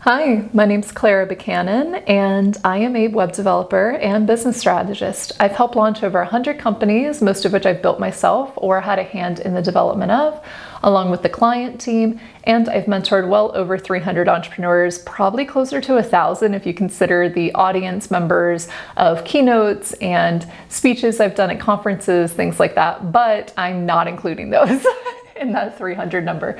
Hi, my name's Clara Buchanan, and I am a web developer and business strategist. I've helped launch over 100 companies, most of which I've built myself or had a hand in the development of, along with the client team, and I've mentored well over 300 entrepreneurs, probably closer to 1,000 if you consider the audience members of keynotes and speeches I've done at conferences, things like that, but I'm not including those. In that 300 number.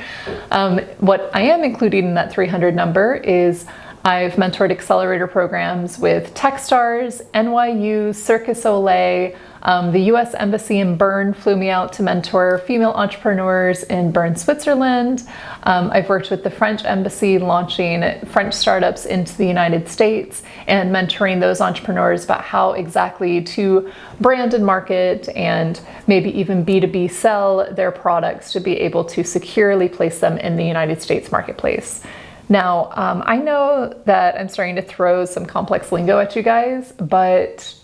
What I am including in that 300 number is I've mentored accelerator programs with Techstars, NYU, Cirque du Soleil, the US Embassy in Bern flew me out to mentor female entrepreneurs in Bern, Switzerland. I've worked with the French Embassy launching French startups into the United States and mentoring those entrepreneurs about how exactly to brand and market and maybe even B2B sell their products to be able to securely place them in the United States marketplace. Now, I know that I'm starting to throw some complex lingo at you guys, but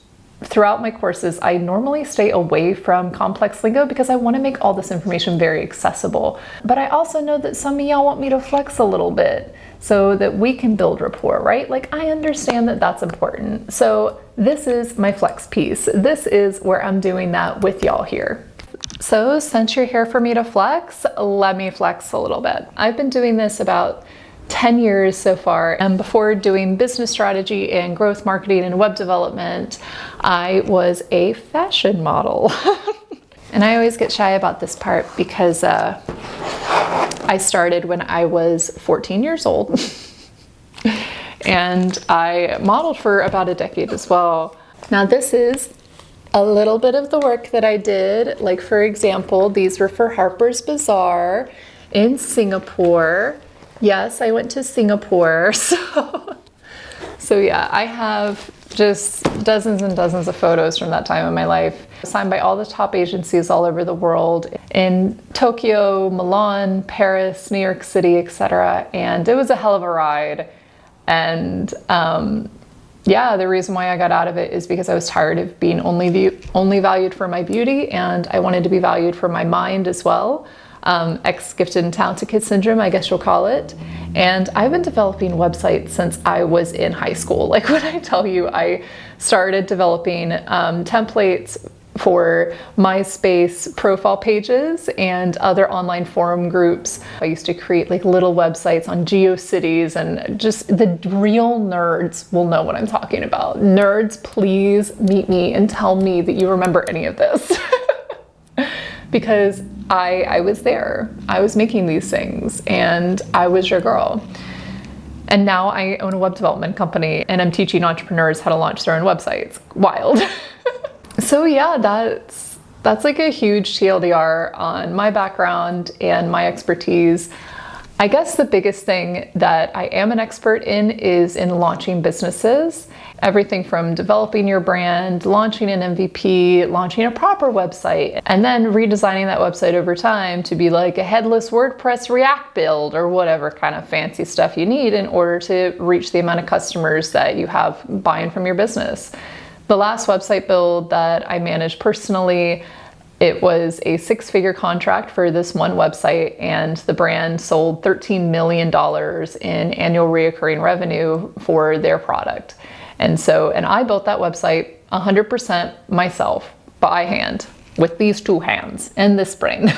throughout my courses, I normally stay away from complex lingo because I want to make all this information very accessible. But I also know that some of y'all want me to flex a little bit so that we can build rapport, right? Like, I understand that that's important. So this is my flex piece. This is where I'm doing that with y'all here. So since you're here for me to flex, let me flex a little bit. I've been doing this about 10 years so far, and before doing business strategy and growth marketing and web development, I was a fashion model. And I always get shy about this part because I started when I was 14 years old and I modeled for about a decade as well. Now this is a little bit of the work that I did. Like, for example, these were for Harper's Bazaar in Singapore. Yes, I went to Singapore, so yeah, I have just dozens and dozens of photos from that time in my life, signed by all the top agencies all over the world, in Tokyo, Milan, Paris, New York City, etc. And it was a hell of a ride. And yeah, the reason why I got out of it is because I was tired of being only valued for my beauty, and I wanted to be valued for my mind as well. Ex-gifted and talented kid syndrome, I guess you'll call it. And I've been developing websites since I was in high school. Like, when I tell you, I started developing templates for MySpace profile pages and other online forum groups. I used to create like little websites on GeoCities, and just the real nerds will know what I'm talking about. Nerds, please meet me and tell me that you remember any of this. Because I was there. I was making these things, and I was your girl. And now I own a web development company, and I'm teaching entrepreneurs how to launch their own websites. Wild. So yeah, that's like a huge TLDR on my background and my expertise. I guess the biggest thing that I am an expert in is in launching businesses. Everything from developing your brand, launching an MVP, launching a proper website, and then redesigning that website over time to be like a headless WordPress React build or whatever kind of fancy stuff you need in order to reach the amount of customers that you have buying from your business. The last website build that I managed personally, it was a 6-figure contract for this one website, and the brand sold $13 million in annual recurring revenue for their product. And I built that website 100% myself, by hand, with these 2 hands and this brain.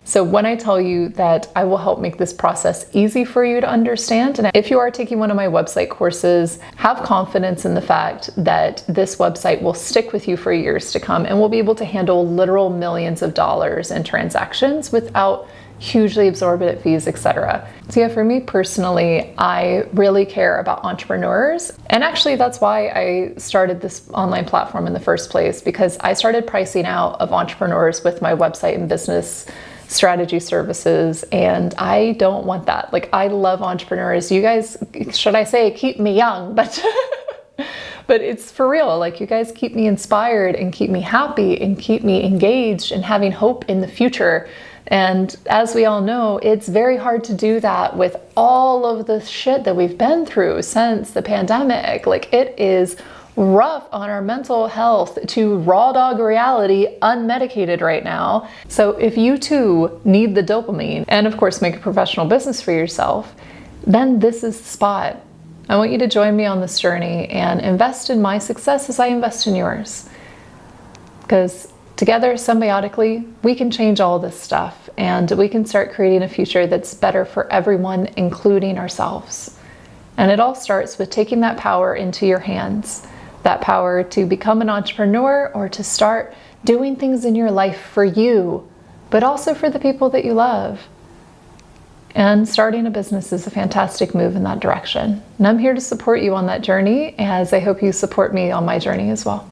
So when I tell you that I will help make this process easy for you to understand, and if you are taking one of my website courses, have confidence in the fact that this website will stick with you for years to come and will be able to handle literal millions of dollars in transactions without hugely exorbitant fees, etc. So yeah, for me personally, I really care about entrepreneurs. And actually that's why I started this online platform in the first place, because I started pricing out of entrepreneurs with my website and business strategy services, and I don't want that. Like, I love entrepreneurs. You guys, should I say, keep me young, but but it's for real. Like, you guys keep me inspired and keep me happy and keep me engaged and having hope in the future. And as we all know, it's very hard to do that with all of the shit that we've been through since the pandemic. Like, it is rough on our mental health to raw dog reality unmedicated right now. So if you too need the dopamine and of course make a professional business for yourself, then this is the spot. I want you to join me on this journey and invest in my success as I invest in yours. Because together, symbiotically, we can change all this stuff and we can start creating a future that's better for everyone, including ourselves. And it all starts with taking that power into your hands, that power to become an entrepreneur or to start doing things in your life for you, but also for the people that you love. And starting a business is a fantastic move in that direction. And I'm here to support you on that journey, as I hope you support me on my journey as well.